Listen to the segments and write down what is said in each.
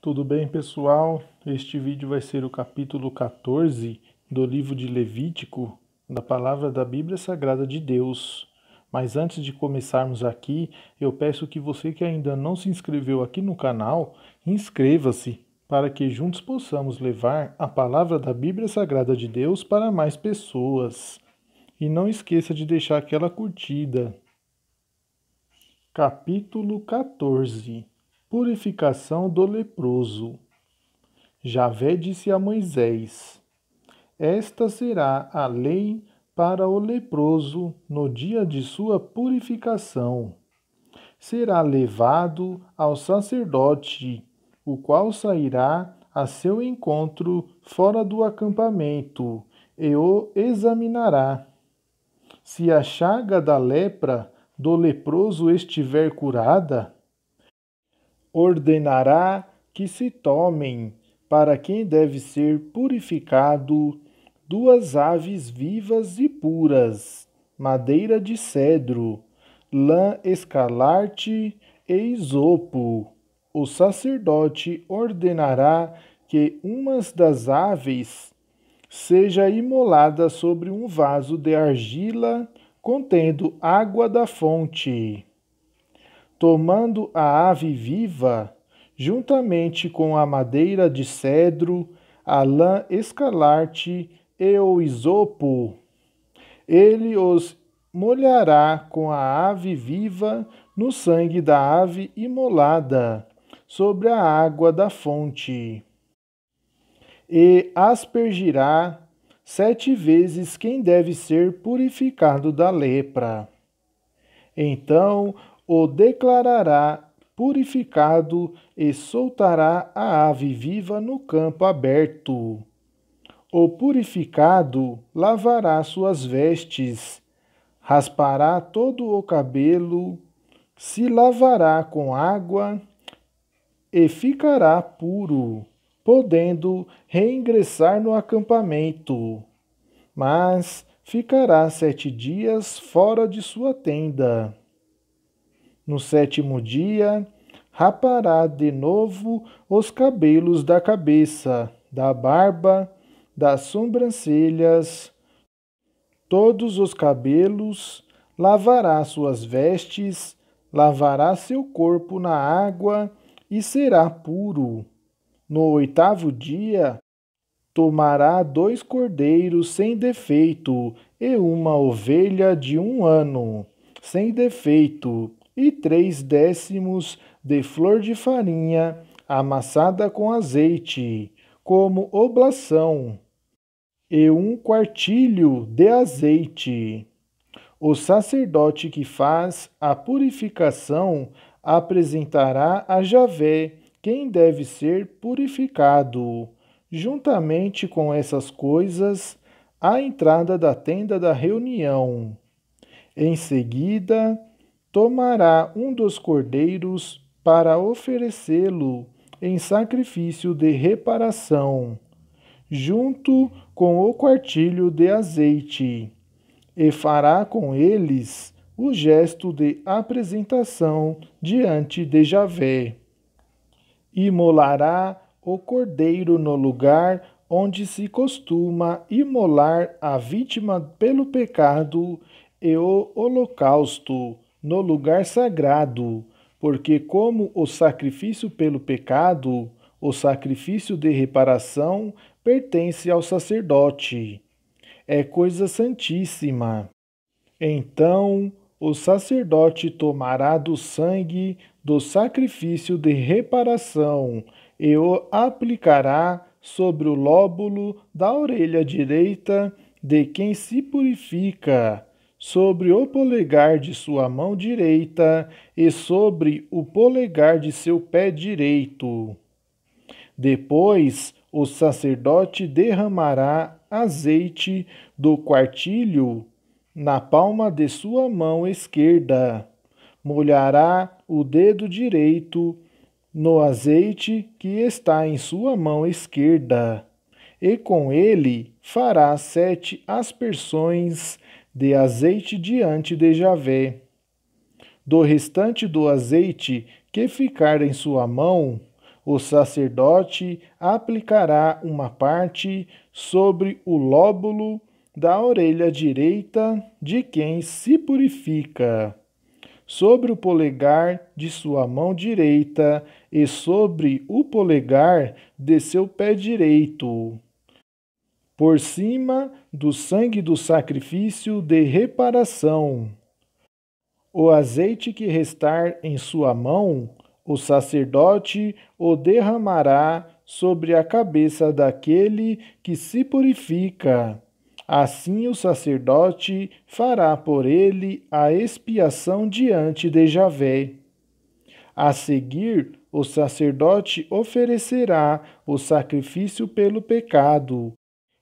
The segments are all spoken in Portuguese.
Tudo bem, pessoal? Este vídeo vai ser o capítulo 14 do livro de Levítico, da palavra da Bíblia Sagrada de Deus. Mas antes de começarmos aqui, eu peço que você que ainda não se inscreveu aqui no canal, inscreva-se, para que juntos possamos levar a palavra da Bíblia Sagrada de Deus para mais pessoas. E não esqueça de deixar aquela curtida. Capítulo 14. Purificação do leproso. Javé disse a Moisés: Esta será a lei para o leproso no dia de sua purificação. Será levado ao sacerdote, o qual sairá a seu encontro fora do acampamento e o examinará. Se a chaga da lepra do leproso estiver curada, ordenará que se tomem, para quem deve ser purificado, 2 aves vivas e puras, madeira de cedro, lã escarlate e isopo. O sacerdote ordenará que uma das aves seja imolada sobre um vaso de argila contendo água da fonte. Tomando a ave viva, juntamente com a madeira de cedro, a lã escarlate e o isopo, ele os molhará com a ave viva no sangue da ave imolada, sobre a água da fonte, e aspergirá 7 vezes quem deve ser purificado da lepra. Então o declarará purificado e soltará a ave viva no campo aberto. O purificado lavará suas vestes, raspará todo o cabelo, se lavará com água e ficará puro, podendo reingressar no acampamento. Mas ficará 7 dias fora de sua tenda. No 7º dia, rapará de novo os cabelos da cabeça, da barba, das sobrancelhas, todos os cabelos, lavará suas vestes, lavará seu corpo na água e será puro. No 8º dia, tomará 2 cordeiros sem defeito e uma ovelha de 1 ano, sem defeito, e 3 décimos de flor de farinha amassada com azeite, como oblação, e 1 quartilho de azeite. O sacerdote que faz a purificação apresentará a Javé quem deve ser purificado, juntamente com essas coisas, à entrada da tenda da reunião. Em seguida, tomará um dos cordeiros para oferecê-lo em sacrifício de reparação, junto com o quartilho de azeite, e fará com eles o gesto de apresentação diante de Javé. Imolará o cordeiro no lugar onde se costuma imolar a vítima pelo pecado e o holocausto no lugar sagrado, porque como o sacrifício pelo pecado, o sacrifício de reparação pertence ao sacerdote. É coisa santíssima. Então o sacerdote tomará do sangue do sacrifício de reparação e o aplicará sobre o lóbulo da orelha direita de quem se purifica, sobre o polegar de sua mão direita e sobre o polegar de seu pé direito. Depois, o sacerdote derramará azeite do quartilho na palma de sua mão esquerda. Molhará o dedo direito no azeite que está em sua mão esquerda, e com ele fará 7 aspersões de azeite diante de Javé. Do restante do azeite que ficar em sua mão, o sacerdote aplicará uma parte sobre o lóbulo da orelha direita de quem se purifica, sobre o polegar de sua mão direita e sobre o polegar de seu pé direito, por cima do sangue do sacrifício de reparação. O azeite que restar em sua mão, o sacerdote o derramará sobre a cabeça daquele que se purifica. Assim o sacerdote fará por ele a expiação diante de Javé. A seguir, o sacerdote oferecerá o sacrifício pelo pecado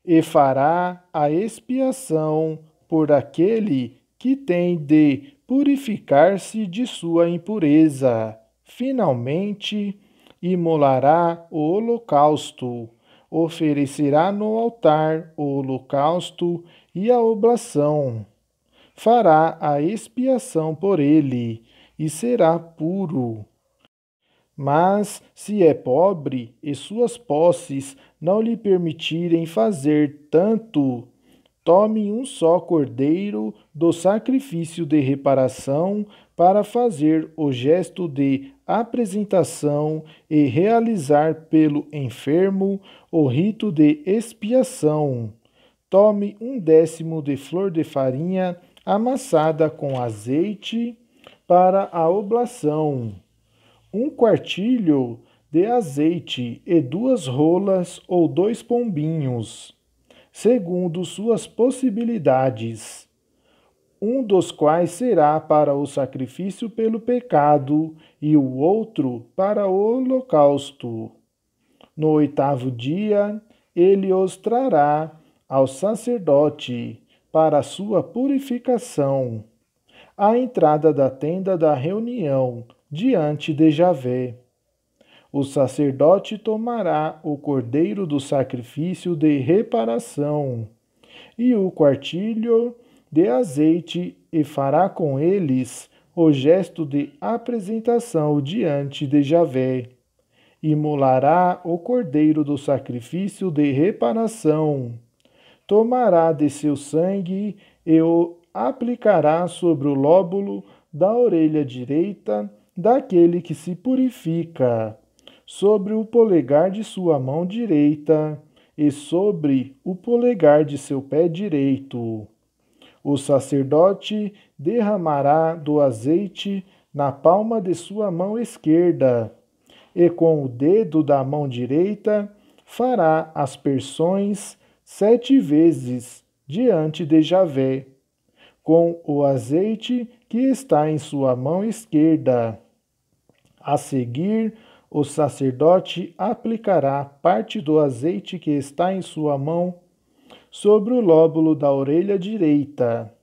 e fará a expiação por aquele que tem de purificar-se de sua impureza. Finalmente, imolará o holocausto, oferecerá no altar o holocausto e a oblação. Fará a expiação por ele e será puro. Mas, se é pobre e suas posses não lhe permitirem fazer tanto, tome um só cordeiro do sacrifício de reparação para fazer o gesto de apresentação e realizar pelo enfermo o rito de expiação. Tome 1/10 de flor de farinha amassada com azeite para a oblação, 1 quartilho de azeite e 2 rolas ou 2 pombinhos, segundo suas possibilidades, um dos quais será para o sacrifício pelo pecado e o outro para o holocausto. No 8º dia, ele os trará ao sacerdote para sua purificação, à entrada da tenda da reunião, diante de Javé. O sacerdote tomará o cordeiro do sacrifício de reparação e o quartilho de azeite e fará com eles o gesto de apresentação diante de Javé. Imolará o cordeiro do sacrifício de reparação, tomará de seu sangue e o aplicará sobre o lóbulo da orelha direita daquele que se purifica, sobre o polegar de sua mão direita e sobre o polegar de seu pé direito. O sacerdote derramará do azeite na palma de sua mão esquerda, e com o dedo da mão direita fará aspersões 7 vezes diante de Javé, com o azeite que está em sua mão esquerda. A seguir, o sacerdote aplicará parte do azeite que está em sua mão sobre o lóbulo da orelha direita,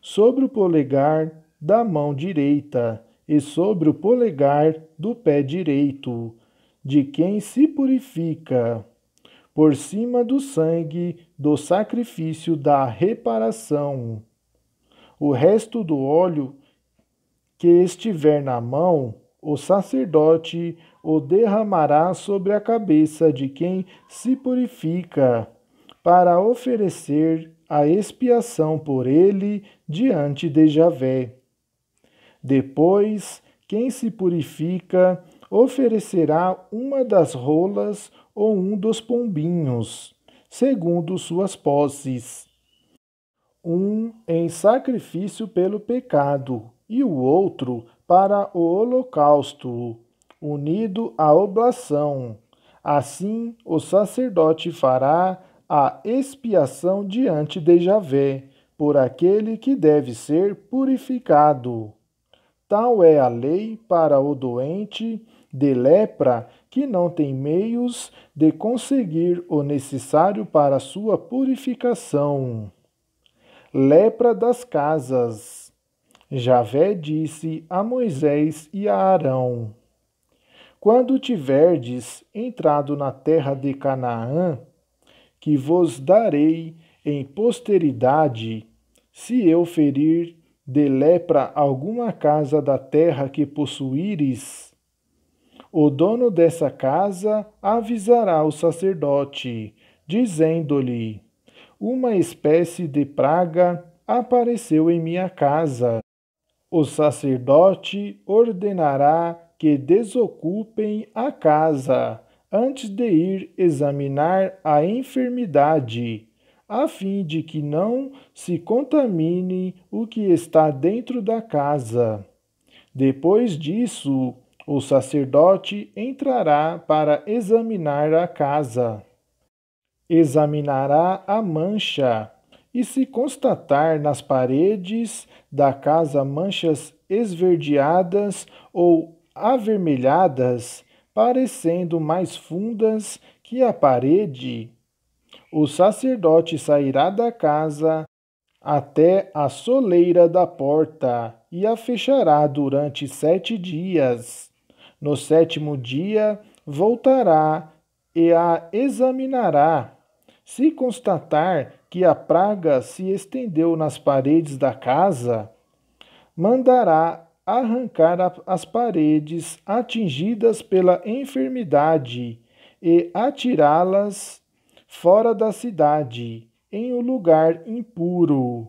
sobre o polegar da mão direita e sobre o polegar do pé direito, de quem se purifica, por cima do sangue do sacrifício da reparação. O resto do óleo que estiver na mão, o sacerdote o derramará sobre a cabeça de quem se purifica, para oferecer a expiação por ele diante de Javé. Depois, quem se purifica oferecerá uma das rolas ou um dos pombinhos, segundo suas posses, um em sacrifício pelo pecado e o outro para o holocausto, unido à oblação. Assim, o sacerdote fará a expiação diante de Javé, por aquele que deve ser purificado. Tal é a lei para o doente de lepra que não tem meios de conseguir o necessário para sua purificação. Lepra das casas. Javé disse a Moisés e a Arão: quando tiverdes entrado na terra de Canaã, que vos darei em posteridade, se eu ferir de lepra alguma casa da terra que possuíres, O dono dessa casa avisará o sacerdote, dizendo-lhe: uma espécie de praga apareceu em minha casa. O sacerdote ordenará que desocupem a casa antes de ir examinar a enfermidade, a fim de que não se contamine o que está dentro da casa. Depois disso, o sacerdote entrará para examinar a casa. Examinará a mancha, e se constatar nas paredes da casa manchas esverdeadas ou avermelhadas, parecendo mais fundas que a parede, o sacerdote sairá da casa até a soleira da porta e a fechará durante 7 dias. No 7º dia voltará e a examinará. Se constatar que a praga se estendeu nas paredes da casa, mandará arrancar as paredes atingidas pela enfermidade e atirá-las fora da cidade, em um lugar impuro.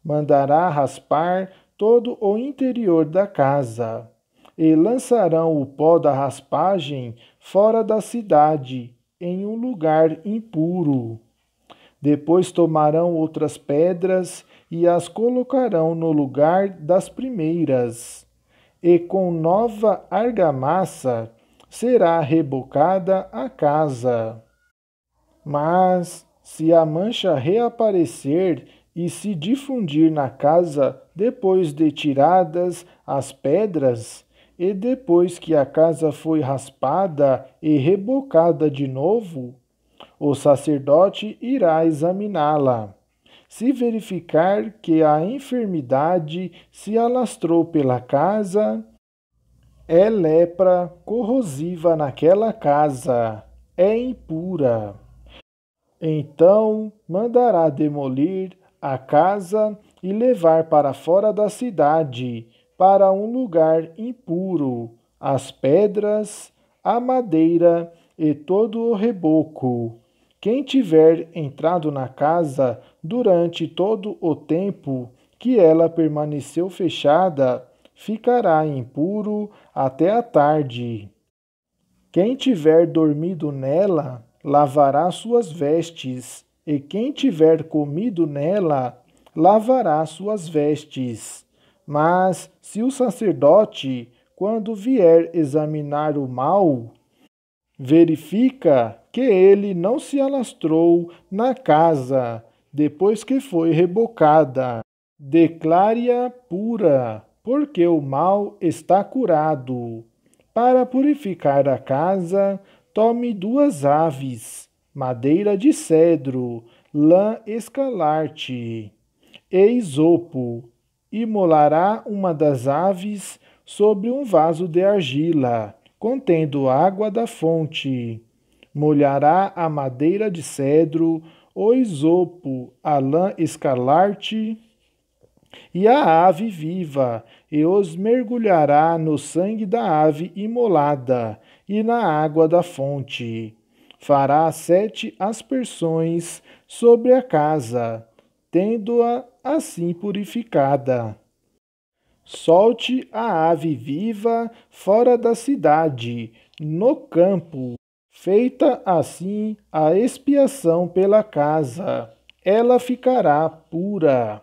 Mandará raspar todo o interior da casa, e lançarão o pó da raspagem fora da cidade, em um lugar impuro. Depois tomarão outras pedras e as colocarão no lugar das primeiras, e com nova argamassa será rebocada a casa. Mas, se a mancha reaparecer e se difundir na casa depois de tiradas as pedras, e depois que a casa foi raspada e rebocada de novo, o sacerdote irá examiná-la. Se verificar que a enfermidade se alastrou pela casa, é lepra corrosiva naquela casa, é impura. Então mandará demolir a casa e levar para fora da cidade, para um lugar impuro, as pedras, a madeira e todo o reboco. Quem tiver entrado na casa durante todo o tempo que ela permaneceu fechada, ficará impuro até a tarde. Quem tiver dormido nela, lavará suas vestes, e quem tiver comido nela, lavará suas vestes. Mas se o sacerdote, quando vier examinar o mal, verifica que ele não se alastrou na casa depois que foi rebocada, declare-a pura, porque o mal está curado. Para purificar a casa, tome 2 aves, madeira de cedro, lã escarlate e isopo. Imolará uma das aves sobre um vaso de argila, contendo água da fonte. Molhará a madeira de cedro, o isopo, a lã escarlate e a ave viva, e os mergulhará no sangue da ave imolada e na água da fonte. Fará 7 aspersões sobre a casa, tendo-a assim purificada. Solte a ave viva fora da cidade, no campo. Feita assim a expiação pela casa, ela ficará pura.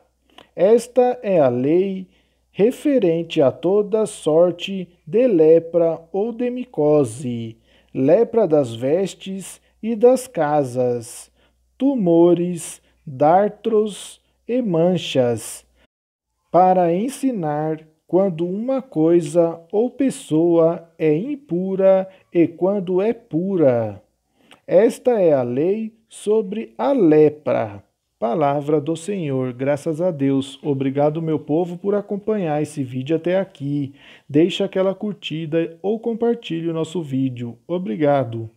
Esta é a lei referente a toda sorte de lepra ou de micose, lepra das vestes e das casas, tumores, dartros e manchas, para ensinar quando uma coisa ou pessoa é impura e quando é pura. Esta é a lei sobre a lepra. Palavra do Senhor, graças a Deus. Obrigado, meu povo, por acompanhar esse vídeo até aqui. Deixe aquela curtida ou compartilhe o nosso vídeo. Obrigado.